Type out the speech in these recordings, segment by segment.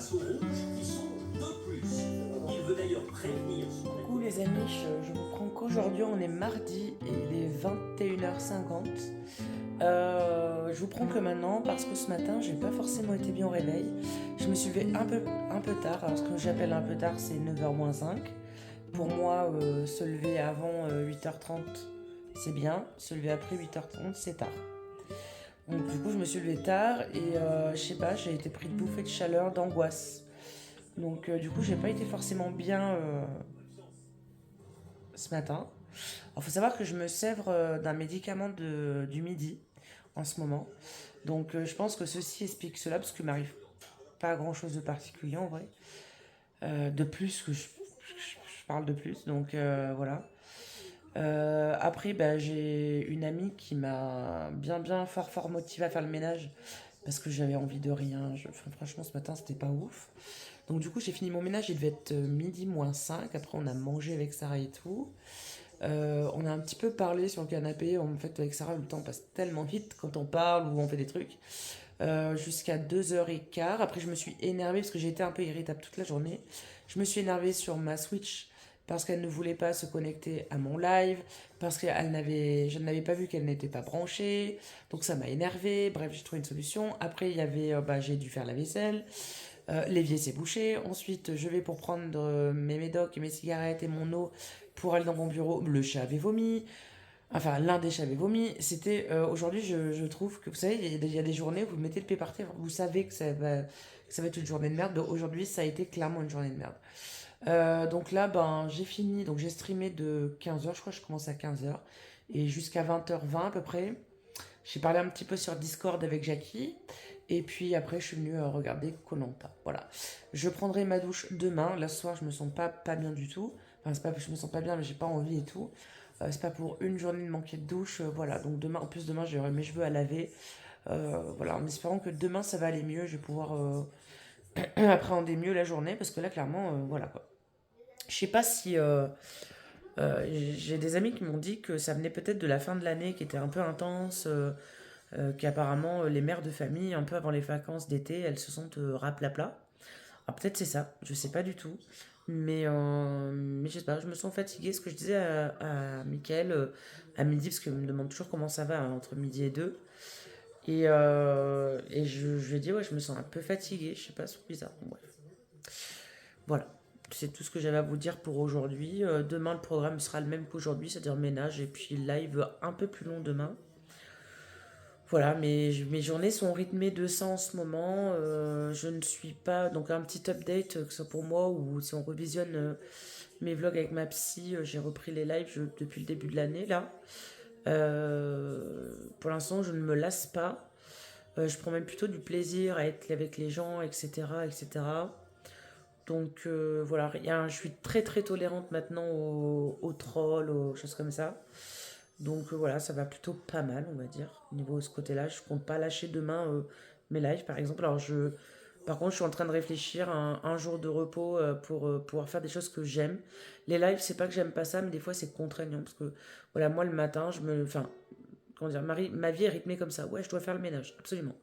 face aux rouges qui sont de plus. Il veut d'ailleurs prévenir son Coucou les amis, je vous prends qu'aujourd'hui on est mardi et il est 21h50. Je vous prends que maintenant parce que ce matin j'ai pas forcément été bien au réveil. Je me suis levée un peu tard. Alors ce que j'appelle un peu tard c'est 9h moins 5. Pour moi se lever avant 8h30 c'est bien, se lever après 8h30 c'est tard. Donc du coup je me suis levée tard et je sais pas, j'ai été pris de bouffées de chaleur, d'angoisse. Donc du coup j'ai pas été forcément bien ce matin. Il faut savoir que je me sèvre d'un médicament du midi en ce moment. Donc je pense que ceci explique cela parce qu'il m'arrive pas grand chose de particulier en vrai. De plus que je parle de plus. Donc voilà. Après, bah, j'ai une amie qui m'a bien fort motivée à faire le ménage parce que j'avais envie de rien. Enfin, franchement, ce matin, c'était pas ouf. Donc, du coup, j'ai fini mon ménage. Il devait être midi moins 5. Après, on a mangé avec Sarah et tout. On a un petit peu parlé sur le canapé. En fait, avec Sarah, le temps passe tellement vite quand on parle ou on fait des trucs. Jusqu'à 2h15. Après, je me suis énervée parce que j'ai été un peu irritable toute la journée. Je me suis énervée sur ma Switch parce qu'elle ne voulait pas se connecter à mon live, parce que je n'avais pas vu qu'elle n'était pas branchée. Donc ça m'a énervée. Bref, j'ai trouvé une solution. Après, il y avait, j'ai dû faire la vaisselle. L'évier s'est bouché. Ensuite, je vais pour prendre mes médocs et mes cigarettes et mon eau pour aller dans mon bureau. Le chat avait vomi. Enfin, l'un des chats avait vomi. C'était aujourd'hui, je trouve que vous savez, il y a des journées où vous mettez le pied par terre, vous savez que ça va être une journée de merde. Aujourd'hui, ça a été clairement une journée de merde. Donc là, ben, j'ai fini. Donc j'ai streamé de 15h, je crois que je commence à 15h. Et jusqu'à 20h20 à peu près. J'ai parlé un petit peu sur Discord avec Jackie. Et puis après, je suis venue regarder koh. Voilà. Je prendrai ma douche demain. Là, ce soir, je me sens pas bien du tout. Enfin, c'est pas que je me sens pas bien, mais j'ai pas envie et tout. C'est pas pour une journée de manquer de douche. Voilà. Donc demain, en plus, demain, j'aurai mes cheveux à laver. Voilà. En espérant que demain, ça va aller mieux. Je vais pouvoir appréhender mieux la journée. Parce que là, clairement, voilà quoi. Je sais pas si. J'ai des amis qui m'ont dit que ça venait peut-être de la fin de l'année qui était un peu intense. Qu'apparemment les mères de famille, un peu avant les vacances d'été, elles se sentent raplapla. Alors peut-être c'est ça, je sais pas du tout. Mais je sais pas, je me sens fatiguée. Ce que je disais à Mickaël à midi, parce qu'il me demande toujours comment ça va hein, entre midi et deux. Et je lui ai dit, ouais, je me sens un peu fatiguée, je sais pas, c'est bizarre. Bon, bref. Voilà, c'est tout ce que j'avais à vous dire pour aujourd'hui. Demain, le programme sera le même qu'aujourd'hui, c'est-à-dire ménage et puis live un peu plus long demain. Voilà, mes journées sont rythmées de ça en ce moment. Je ne suis pas. Donc, un petit update, que ce soit pour moi ou si on revisionne mes vlogs avec ma psy, j'ai repris les lives depuis le début de l'année là. Pour l'instant, je ne me lasse pas. Je prends même plutôt du plaisir à être avec les gens, etc. etc. Donc voilà, je suis très tolérante maintenant aux trolls, aux choses comme ça. Donc voilà, ça va plutôt pas mal, on va dire, au niveau de ce côté-là. Je compte pas lâcher demain mes lives, par exemple. Par contre, je suis en train de réfléchir à un jour de repos pour pouvoir faire des choses que j'aime. Les lives, c'est pas que j'aime pas ça, mais des fois c'est contraignant parce que voilà, moi le matin, enfin, comment dire, ma vie est rythmée comme ça. Ouais, je dois faire le ménage, absolument.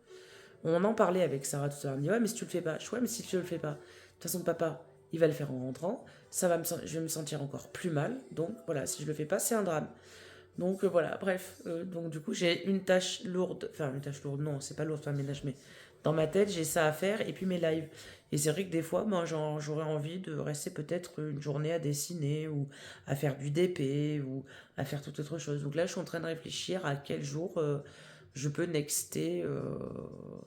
On en parlait avec Sarah tout à l'heure. Elle me dit ouais, mais si tu le fais pas, ouais, mais si tu le fais pas, de toute façon, papa, il va le faire en rentrant. Je vais me sentir encore plus mal. Donc voilà, si je le fais pas, c'est un drame. Donc voilà, bref. Donc du coup, j'ai une tâche lourde. Enfin, une tâche lourde, non, c'est pas lourde, faire le ménage, mais dans ma tête, j'ai ça à faire et puis mes lives. Et c'est vrai que des fois, ben, j'aurais envie de rester peut-être une journée à dessiner ou à faire du DP ou à faire toute autre chose. Donc là, je suis en train de réfléchir à quel jour je peux nexter,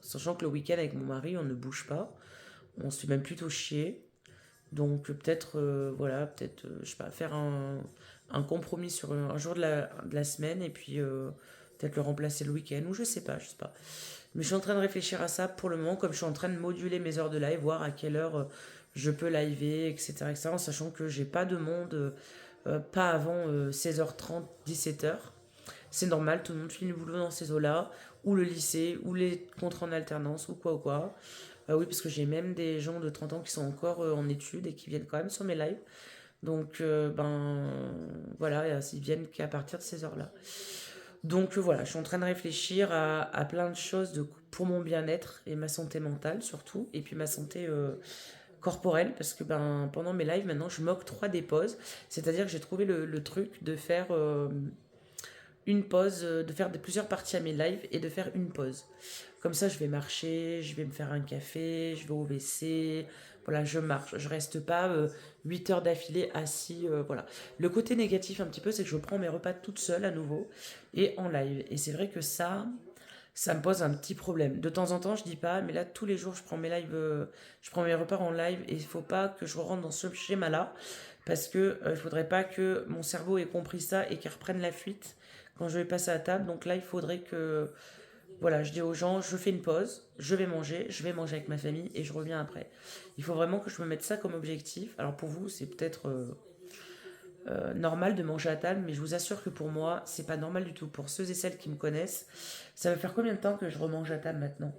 sachant que le week-end avec mon mari, on ne bouge pas. On se fait même plutôt chier. Donc peut-être, voilà, peut-être, je sais pas, faire un compromis sur un jour de la semaine et puis peut-être le remplacer le week-end ou je sais pas. Mais je suis en train de réfléchir à ça pour le moment, comme je suis en train de moduler mes heures de live, voir à quelle heure je peux liver, etc., en sachant que j'ai pas de monde, pas avant 16h30, 17h. C'est normal, tout le monde finit le boulot dans ces eaux-là, ou le lycée, ou les contrats en alternance, ou quoi ou quoi. Oui, parce que j'ai même des gens de 30 ans qui sont encore en études et qui viennent quand même sur mes lives. Donc, ben voilà, ils viennent qu'à partir de ces heures-là. Donc voilà, je suis en train de réfléchir à plein de choses pour mon bien-être et ma santé mentale surtout, et puis ma santé corporelle, parce que pendant mes lives maintenant, je m'octroie des pauses, c'est-à-dire que j'ai trouvé le truc de faire une pause, de faire plusieurs parties à mes lives et de faire une pause. Comme ça, je vais marcher, je vais me faire un café, je vais au WC, voilà, je marche. Je reste pas 8 heures d'affilée assis, voilà. Le côté négatif un petit peu, c'est que je prends mes repas toute seule à nouveau et en live. Et c'est vrai que ça me pose un petit problème. De temps en temps, je dis pas, mais là, tous les jours, je prends mes lives, je prends mes repas en live et il faut pas que je rentre dans ce schéma-là parce que il faudrait pas que mon cerveau ait compris ça et qu'il reprenne la fuite quand je vais passer à table. Donc là, il faudrait que, voilà, je dis aux gens, je fais une pause, je vais manger avec ma famille et je reviens après. Il faut vraiment que je me mette ça comme objectif. Alors pour vous, c'est peut-être normal de manger à table, mais je vous assure que pour moi, c'est pas normal du tout. Pour ceux et celles qui me connaissent, ça va faire combien de temps que je remange à table maintenant?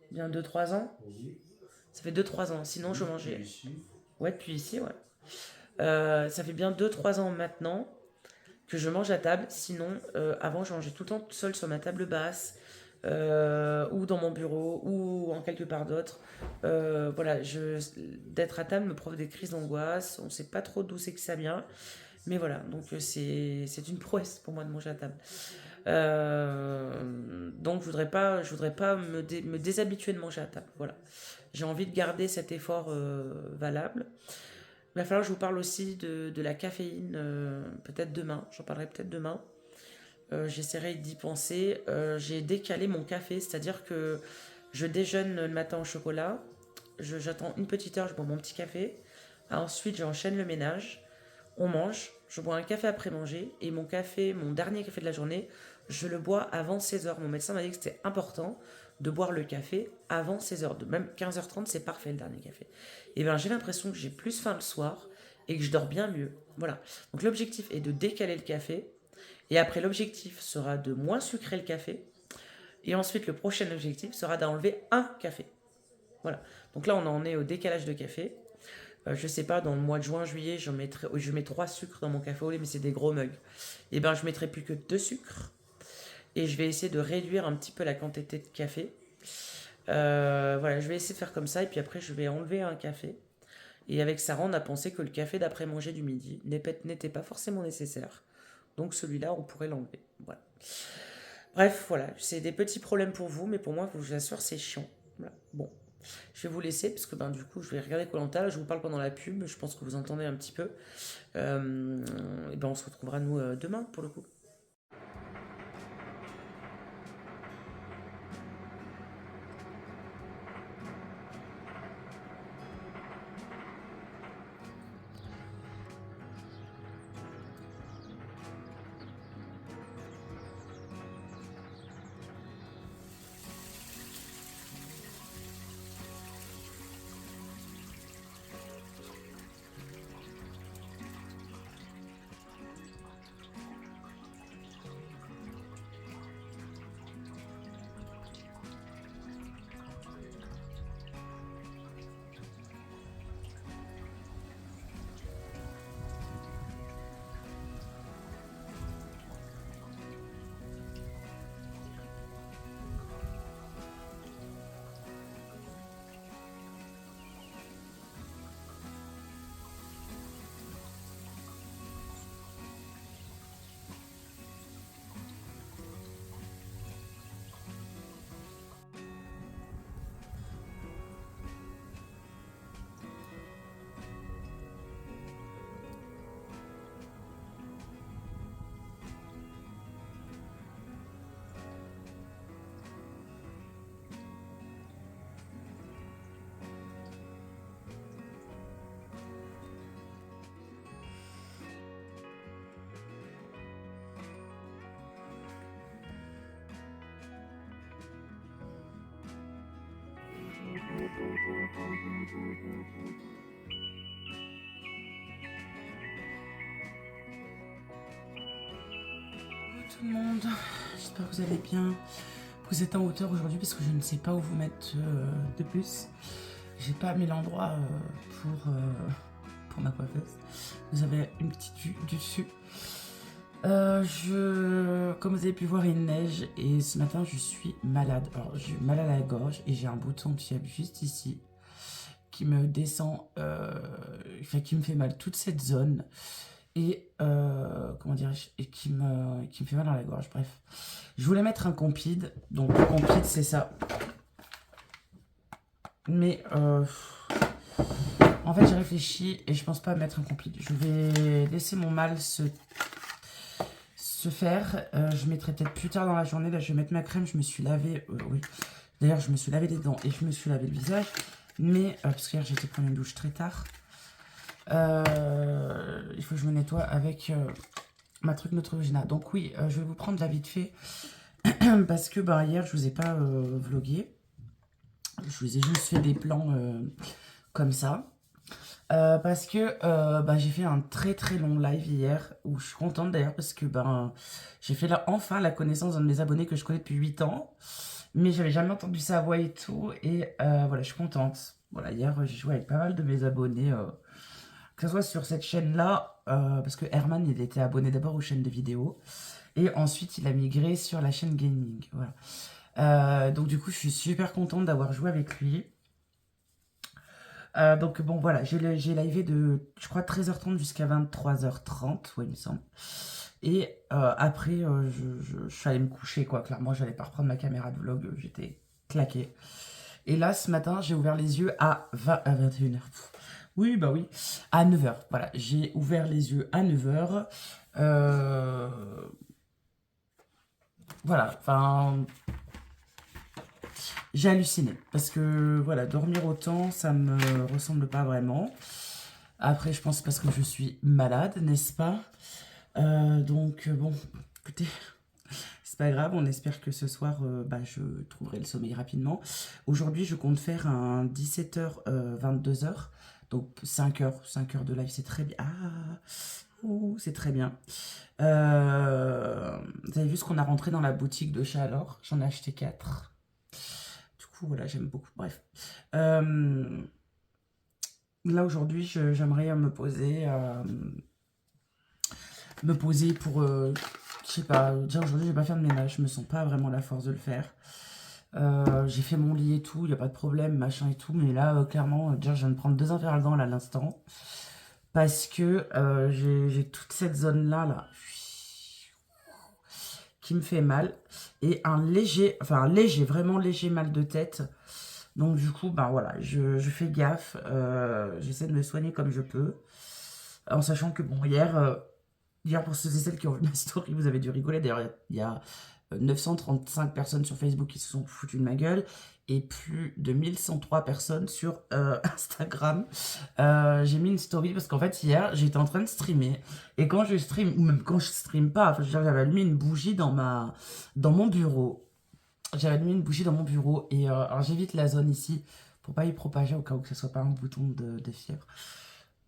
Bien 2 3 ans. Ça fait 2 3 ans. Sinon, je mangeais. Ouais, depuis ici, ouais. Ça fait bien 2 3 ans maintenant que je mange à table. Sinon, avant, je mangeais tout le temps seule sur ma table basse, ou dans mon bureau, ou en quelque part d'autre. Voilà, d'être à table me provoque des crises d'angoisse. On sait pas trop d'où c'est que ça vient. Mais voilà, donc c'est une prouesse pour moi de manger à table. Donc je voudrais pas me déshabituer de manger à table. Voilà. J'ai envie de garder cet effort valable. Il va falloir que je vous parle aussi de la caféine, peut-être demain. J'en parlerai peut-être demain. J'essaierai d'y penser. J'ai décalé mon café, c'est-à-dire que je déjeune le matin au chocolat. J'attends une petite heure, je bois mon petit café. Ensuite, j'enchaîne le ménage. On mange, je bois un café après manger. Et mon café, mon dernier café de la journée, je le bois avant 16 h. Mon médecin m'a dit que c'était important de boire le café avant 16 h. Même 15 h 30, c'est parfait le dernier café. Et bien j'ai l'impression que j'ai plus faim le soir et que je dors bien mieux. Voilà. Donc l'objectif est de décaler le café. Et après, l'objectif sera de moins sucrer le café. Et ensuite, le prochain objectif sera d'enlever un café. Voilà. Donc là, on en est au décalage de café. Je sais pas, dans le mois de juin, juillet, je mets 3 sucres dans mon café au lait, mais c'est des gros mugs. Et ben, je mettrai plus que 2 sucres. Et je vais essayer de réduire un petit peu la quantité de café. Voilà, je vais essayer de faire comme ça. Et puis après, je vais enlever un café. Et avec Sarah, on a pensé que le café d'après-manger du midi n'était pas forcément nécessaire. Donc celui-là, on pourrait l'enlever. Voilà. Bref, voilà, c'est des petits problèmes pour vous, mais pour moi, je vous assure, c'est chiant. Voilà. Bon, je vais vous laisser parce que du coup, je vais regarder koh je vous parle pendant la pub, je pense que vous entendez un petit peu. Et on se retrouvera nous demain pour le coup. Tout le monde, j'espère que vous allez bien. Vous êtes en hauteur aujourd'hui parce que je ne sais pas où vous mettre de plus. J'ai pas mis l'endroit pour ma coiffeuse. Vous avez une petite vue du dessus. Comme vous avez pu voir, il neige et ce matin je suis malade. Alors j'ai mal à la gorge et j'ai un bouton de fièvre juste ici qui me descend, enfin qui me fait mal toute cette zone et comment dirais-je, et qui me fait mal dans la gorge. Bref, je voulais mettre un Compeed, donc le Compeed c'est ça. Mais en fait j'ai réfléchi et je pense pas mettre un Compeed. Je vais laisser mon mal se faire. Je mettrai peut-être plus tard dans la journée. Là, je vais mettre ma crème. Je me suis lavé. Oui. D'ailleurs, je me suis lavé les dents et je me suis lavé le visage. Mais, parce qu'hier, j'ai été prendre une douche très tard. Il faut que je me nettoie avec ma truc Neutrogena. Donc, oui, je vais vous prendre la vite fait. Parce que hier, je vous ai pas vlogué. Je vous ai juste fait des plans comme ça. Parce que j'ai fait un très très long live hier où je suis contente d'ailleurs parce que j'ai fait enfin la connaissance d'un de mes abonnés que je connais depuis 8 ans, mais j'avais jamais entendu sa voix et tout, et voilà, je suis contente. Voilà, hier j'ai joué avec pas mal de mes abonnés, que ce soit sur cette chaîne là, parce que Herman il était abonné d'abord aux chaînes de vidéos et ensuite il a migré sur la chaîne gaming. Voilà. Donc du coup je suis super contente d'avoir joué avec lui. Donc bon voilà, j'ai livé de, je crois, 13h30 jusqu'à 23h30, ouais il me semble. Et après, je suis allée me coucher, quoi. Clairement, j'allais pas reprendre ma caméra de vlog, j'étais claquée. Et là, ce matin, j'ai ouvert les yeux à 21h. Oui, bah oui, à 9h. Voilà, j'ai ouvert les yeux à 9h. Voilà, enfin... J'ai halluciné parce que voilà, dormir autant, ça me ressemble pas vraiment. Après, je pense parce que je suis malade, n'est-ce pas? Donc bon, écoutez, c'est pas grave, on espère que ce soir, je trouverai le sommeil rapidement. Aujourd'hui, je compte faire un 17h, 22h, donc 5 heures de live, c'est très bien. Ah, c'est très bien. Vous avez vu ce qu'on a rentré dans la boutique de chat alors? J'en ai acheté 4. Du coup, voilà, j'aime beaucoup. Bref. Là, aujourd'hui, j'aimerais me poser pour, je sais pas, déjà aujourd'hui, je vais pas faire de ménage. Je me sens pas vraiment la force de le faire. J'ai fait mon lit et tout, il n'y a pas de problème, machin et tout. Mais là, clairement, déjà, je viens de prendre 2 Inferagan là, à l'instant. Parce que j'ai toute cette zone-là, là, qui me fait mal. Et un léger, vraiment léger mal de tête. Donc du coup, voilà, je fais gaffe, j'essaie de me soigner comme je peux, en sachant que bon, hier pour ceux et celles qui ont vu ma story, vous avez dû rigoler, d'ailleurs il y a 935 personnes sur Facebook qui se sont foutues de ma gueule, et plus de 1103 personnes sur Instagram. J'ai mis une story parce qu'en fait hier j'étais en train de streamer, et quand je stream, ou même quand je stream pas, enfin, j'avais allumé une bougie dans mon bureau. J'avais allumé une bougie dans mon bureau et alors j'évite la zone ici pour pas y propager au cas où que ce soit pas un bouton de fièvre.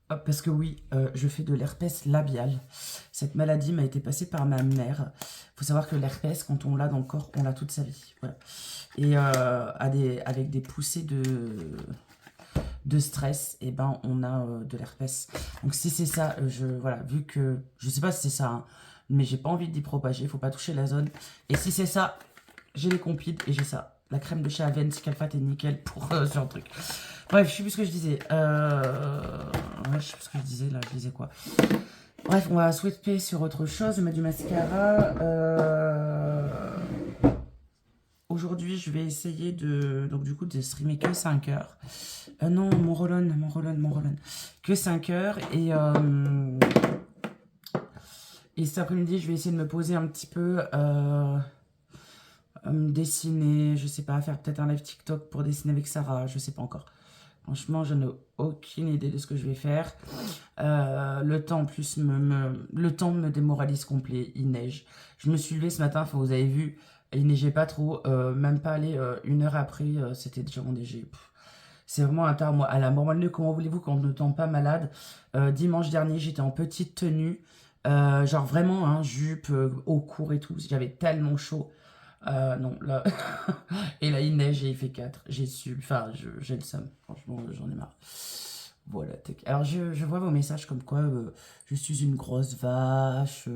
Hop, parce que oui, je fais de l'herpès labial. Cette maladie m'a été passée par ma mère. Faut savoir que l'herpès, quand on l'a dans le corps, on l'a toute sa vie. Voilà. Et avec des poussées de stress, et on a de l'herpès. Donc si c'est ça, voilà, vu que je sais pas si c'est ça, hein, mais j'ai pas envie d'y propager, faut pas toucher la zone. Et si c'est ça, j'ai les compiles et j'ai ça. La crème de chez Aven, Scalfat et nickel pour ce genre de truc. Bref, je sais plus ce que je disais. Ouais, je sais plus ce que je disais là, je disais quoi. Bref, on va switcher sur autre chose. Je mets du mascara. Aujourd'hui, je vais essayer donc du coup, de streamer que 5 heures. Non, mon Rollon. Que 5 heures. Et cet après-midi, je vais essayer de me poser un petit peu. Dessiner, je sais pas, faire peut-être un live TikTok pour dessiner avec Sarah, je sais pas encore. Franchement, je n'ai aucune idée de ce que je vais faire. Le temps en plus le temps me démoralise complet, il neige. Je me suis levée ce matin, vous avez vu, il neigeait pas trop, même pas aller 1 heure après, c'était déjà enneigé. C'est vraiment un tard, moi, à la morale, comment voulez-vous quand on ne tombe pas malade. Dimanche dernier, j'étais en petite tenue, genre vraiment, hein, jupe, au court et tout, j'avais tellement chaud. Non, là... Et là, il neige et il fait 4. J'ai le seum. Franchement, j'en ai marre. Voilà. Alors, je vois vos messages comme quoi je suis une grosse vache,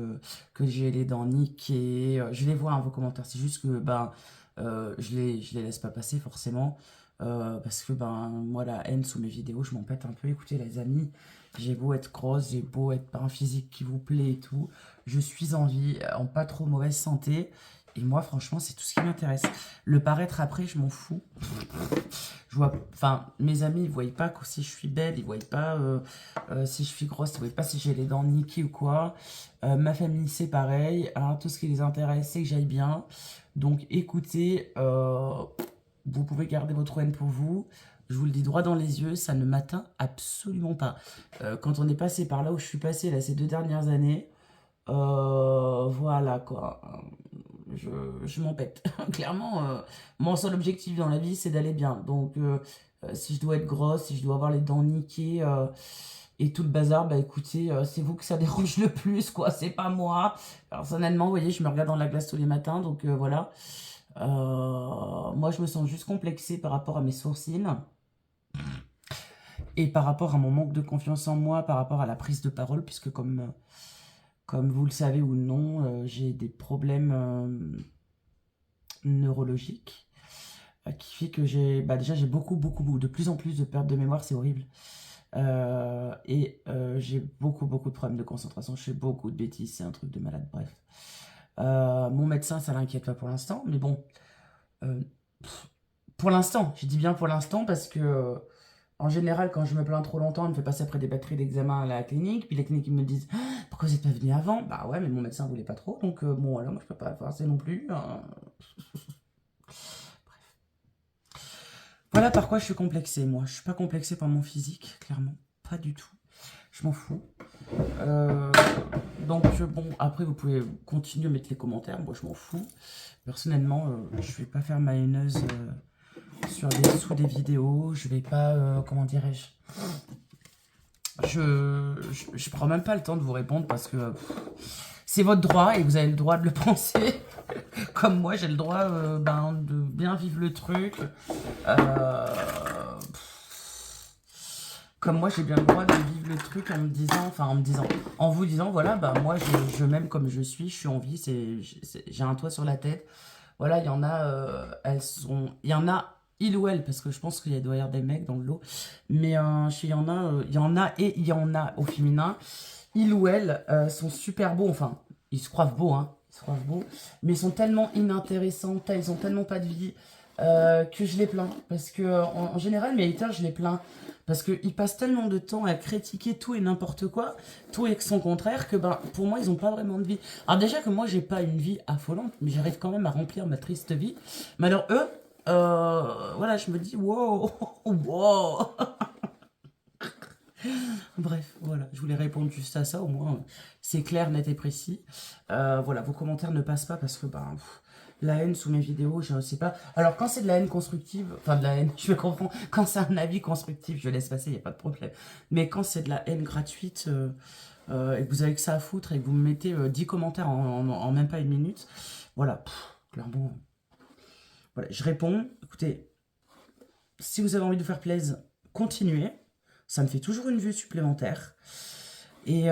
que j'ai les dents niquées. Je les vois, hein, vos commentaires. C'est juste que ben, je les laisse pas passer forcément. Parce que ben, moi, la haine sous mes vidéos, je m'en pète un peu. Écoutez, les amis, j'ai beau être grosse, j'ai beau être pas un physique qui vous plaît et tout. Je suis en vie, en pas trop mauvaise santé. Et moi, franchement, c'est tout ce qui m'intéresse. Le paraître après, je m'en fous. Je vois, enfin, mes amis, ils voient pas que si je suis belle, ils voient pas si je suis grosse, ils voient pas si j'ai les dents niquées ou quoi. Ma famille, c'est pareil. Hein, tout ce qui les intéresse, c'est que j'aille bien. Donc, écoutez, vous pouvez garder votre haine pour vous. Je vous le dis droit dans les yeux, ça ne m'atteint absolument pas. Quand on est passé par là où je suis passé là, ces 2 dernières années, voilà quoi. Je m'en pète. Clairement, mon seul objectif dans la vie, c'est d'aller bien. Donc, si je dois être grosse, si je dois avoir les dents niquées et tout le bazar, bah écoutez, c'est vous que ça dérange le plus, quoi. C'est pas moi. Personnellement, vous voyez, je me regarde dans la glace tous les matins, donc voilà. Moi, je me sens juste complexée par rapport à mes sourcils. Et par rapport à mon manque de confiance en moi, par rapport à la prise de parole, puisque comme vous le savez ou non, j'ai des problèmes neurologique qui fait que déjà j'ai beaucoup, de plus en plus de perte de mémoire, c'est horrible. J'ai beaucoup de problèmes de concentration, je fais beaucoup de bêtises, c'est un truc de malade, bref. Mon médecin, ça l'inquiète pas pour l'instant, mais bon, pour l'instant, je dis bien pour l'instant parce que en général, quand je me plains trop longtemps, on me fait passer après des batteries d'examen à la clinique, puis les cliniques ils me disent «Ah, pourquoi vous n'êtes pas venu avant?» Bah ouais, mais mon médecin voulait pas trop, donc bon, alors moi je peux pas le forcer non plus. Hein. Voilà par quoi je suis complexée, moi. Je suis pas complexée par mon physique, clairement. Pas du tout. Je m'en fous. Bon, après, vous pouvez continuer à mettre les commentaires. Moi, je m'en fous. Personnellement, je vais pas faire ma haineuse sous des vidéos. Je vais pas, comment dirais-je, je prends même pas le temps de vous répondre parce que c'est votre droit et vous avez le droit de le penser. Comme moi, j'ai le droit de bien vivre le truc. Comme moi, j'ai bien le droit de vivre le truc en vous disant, voilà, bah moi, je m'aime comme je suis en vie, j'ai un toit sur la tête. Voilà, il y en a, il y en a, il ou elle, parce que je pense qu'il doit y avoir des mecs dans le lot, mais il y en a et il y en a au féminin. Il ou elle sont super beaux, enfin, ils se croient beaux, hein, ils se croient beaux, mais ils sont tellement inintéressants, ils ont tellement pas de vie que je les plains. Parce que, en général, mes haters, je les plains. Parce qu'ils passent tellement de temps à critiquer tout et n'importe quoi, tout et son contraire, que ben, pour moi, ils n'ont pas vraiment de vie. Alors déjà que moi, j'ai pas une vie affolante, mais j'arrive quand même à remplir ma triste vie. Mais alors eux, voilà, je me dis, wow, wow. Bref, voilà, je voulais répondre juste à ça, au moins c'est clair, net et précis. Voilà, vos commentaires ne passent pas parce que la haine sous mes vidéos, je ne sais pas. Alors quand c'est de la haine constructive, enfin de la haine, je me comprends, quand c'est un avis constructif, je laisse passer, il n'y a pas de problème. Mais quand c'est de la haine gratuite et que vous avez que ça à foutre et que vous me mettez 10 commentaires en même pas une minute, voilà, clairement, voilà, je réponds, écoutez, si vous avez envie de vous faire plaisir, continuez. Ça me fait toujours une vue supplémentaire. Et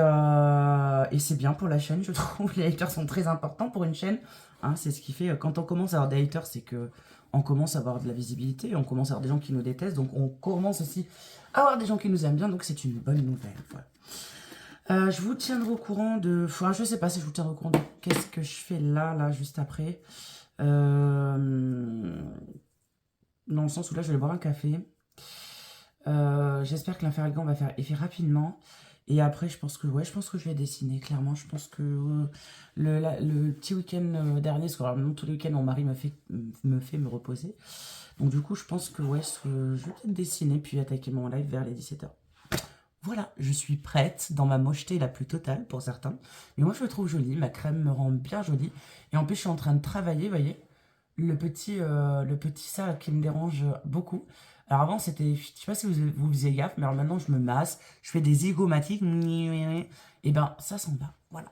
c'est bien pour la chaîne, je trouve. Les haters sont très importants pour une chaîne. Hein, c'est ce qui fait, quand on commence à avoir des haters, c'est que on commence à avoir de la visibilité, on commence à avoir des gens qui nous détestent, donc on commence aussi à avoir des gens qui nous aiment bien, donc c'est une bonne nouvelle. Voilà. Je vous tiendrai au courant de... Enfin, je sais pas si je vous tiendrai au courant de qu'est-ce que je fais là, juste après. Dans le sens où là, je vais boire un café. J'espère que l'inférigan va faire effet rapidement. Et après, je pense que je vais dessiner, clairement. Je pense que le petit week-end dernier, parce que vraiment, tous les week-ends, mon mari me fait me reposer. Donc du coup, je pense que je vais peut-être dessiner, puis attaquer mon live vers les 17h. Voilà, je suis prête dans ma mocheté la plus totale pour certains. Mais moi, je me trouve jolie, ma crème me rend bien jolie. Et en plus, je suis en train de travailler, vous voyez, le petit ça qui me dérange beaucoup. Alors avant, c'était, je sais pas si vous faisiez gaffe, mais alors maintenant, je me masse, je fais des zygomatiques, et ben, ça s'en va, voilà.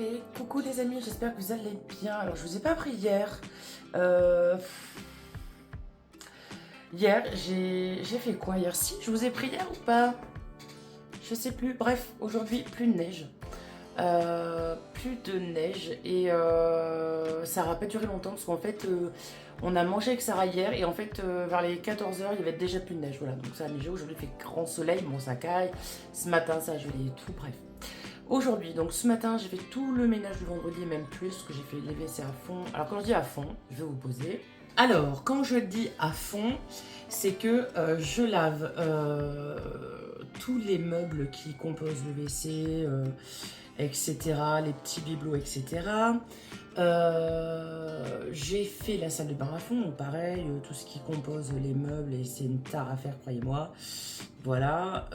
Et coucou les amis, j'espère que vous allez bien. Alors je vous ai pas pris hier. Hier, j'ai fait quoi hier? Si, je vous ai pris hier ou pas? Je sais plus. Bref, aujourd'hui, plus de neige. Plus de neige. Et ça n'a pas duré longtemps parce qu'en fait, on a mangé avec Sarah hier. Et en fait, vers les 14 h, il y avait déjà plus de neige. Voilà, donc ça a neigé. Aujourd'hui, il fait grand soleil. Bon, ça caille. Ce matin, ça a gelé et tout. Bref. Aujourd'hui, donc ce matin, j'ai fait tout le ménage du vendredi et même plus, parce que j'ai fait les WC à fond. Alors quand je dis à fond, je vais vous poser. Alors, quand je dis à fond, c'est que je lave tous les meubles qui composent le WC, etc., les petits bibelots, etc. J'ai fait la salle de bain à fond, donc pareil, tout ce qui compose les meubles, et c'est une tare à faire, croyez-moi. Voilà.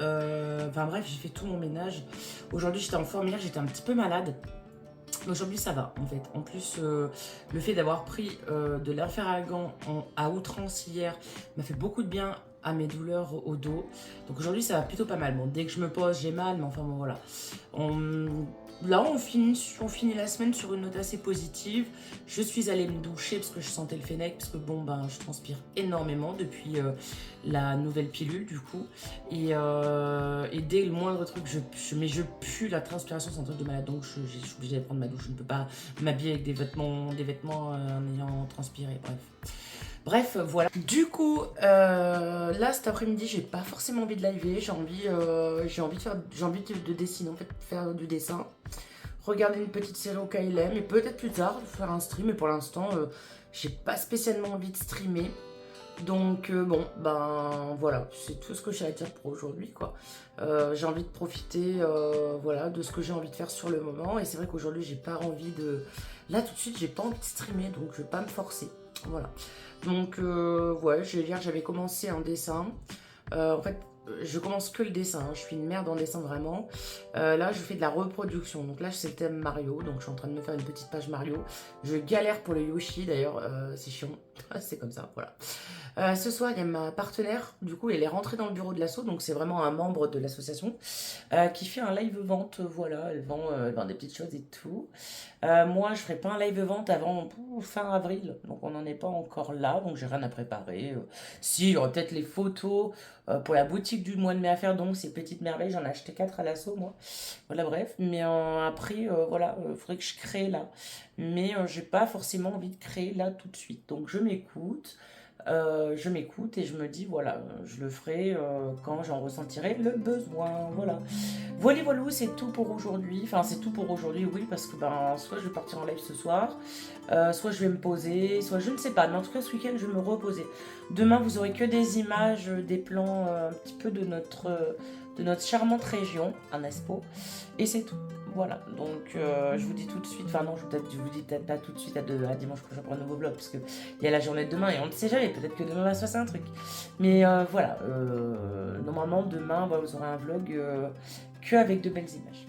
Enfin bref, j'ai fait tout mon ménage. Aujourd'hui, j'étais en forme, hier, j'étais un petit peu malade. Aujourd'hui, ça va, en fait. En plus, le fait d'avoir pris de l'inferalgan à outrance hier m'a fait beaucoup de bien à mes douleurs au dos. Donc aujourd'hui, ça va plutôt pas mal. Bon, dès que je me pose, j'ai mal, mais enfin bon, voilà. Là, on finit la semaine sur une note assez positive. Je suis allée me doucher parce que je sentais le fennec, parce que bon, ben, je transpire énormément depuis la nouvelle pilule, du coup. Et dès le moindre truc, je pue, la transpiration, c'est un truc de malade. Donc, je suis obligée de prendre ma douche. Je ne peux pas m'habiller avec des vêtements en ayant transpiré, bref. Bref, voilà. Du coup, là cet après-midi, j'ai pas forcément envie de liver. J'ai envie de dessiner, en fait, faire du dessin. Regarder une petite série au KLM et peut-être plus tard faire un stream. Mais pour l'instant, j'ai pas spécialement envie de streamer. Donc bon, ben voilà, c'est tout ce que j'ai à dire pour aujourd'hui, quoi. J'ai envie de profiter, voilà, de ce que j'ai envie de faire sur le moment. Et c'est vrai qu'aujourd'hui, j'ai pas envie de... Là, tout de suite, j'ai pas envie de streamer, donc je vais pas me forcer. Voilà. Donc, ouais, hier, j'avais commencé un dessin. En fait, je commence que le dessin, hein. Je suis une merde en dessin, vraiment. Là, je fais de la reproduction. Donc là, c'est le thème Mario. Donc, je suis en train de me faire une petite page Mario. Je galère pour le Yoshi, d'ailleurs. C'est chiant. C'est comme ça, voilà. Ce soir, il y a ma partenaire, du coup, elle est rentrée dans le bureau de l'asso, donc c'est vraiment un membre de l'association, qui fait un live vente, voilà, elle vend des petites choses et tout. Moi, je ferai pas un live vente avant fin avril, donc on n'en est pas encore là, donc j'ai rien à préparer. Si, il y aura peut-être les photos pour la boutique du mois de mai à faire, donc ces petites merveilles, j'en ai acheté 4 à l'asso, moi. Voilà, bref, mais après, voilà, faudrait que je crée là. Mais j'ai pas forcément envie de créer là tout de suite, donc je m'écoute et je me dis voilà, je le ferai quand j'en ressentirai le besoin. Voilà, voilà, c'est tout pour aujourd'hui. Enfin, c'est tout pour aujourd'hui, oui, parce que ben soit je vais partir en live ce soir, soit je vais me poser, soit je ne sais pas. Mais en tout cas, ce week-end, je vais me reposer. Demain, vous aurez que des images, des plans un petit peu de notre charmante région, un Expo, et c'est tout. Voilà, donc je vous dis tout de suite, enfin non, je vous dis peut-être pas tout de suite à dimanche prochain pour un nouveau vlog, parce qu'il y a la journée de demain et on ne sait jamais, peut-être que demain va se passer un truc. Mais voilà, normalement demain, vous aurez un vlog que avec de belles images.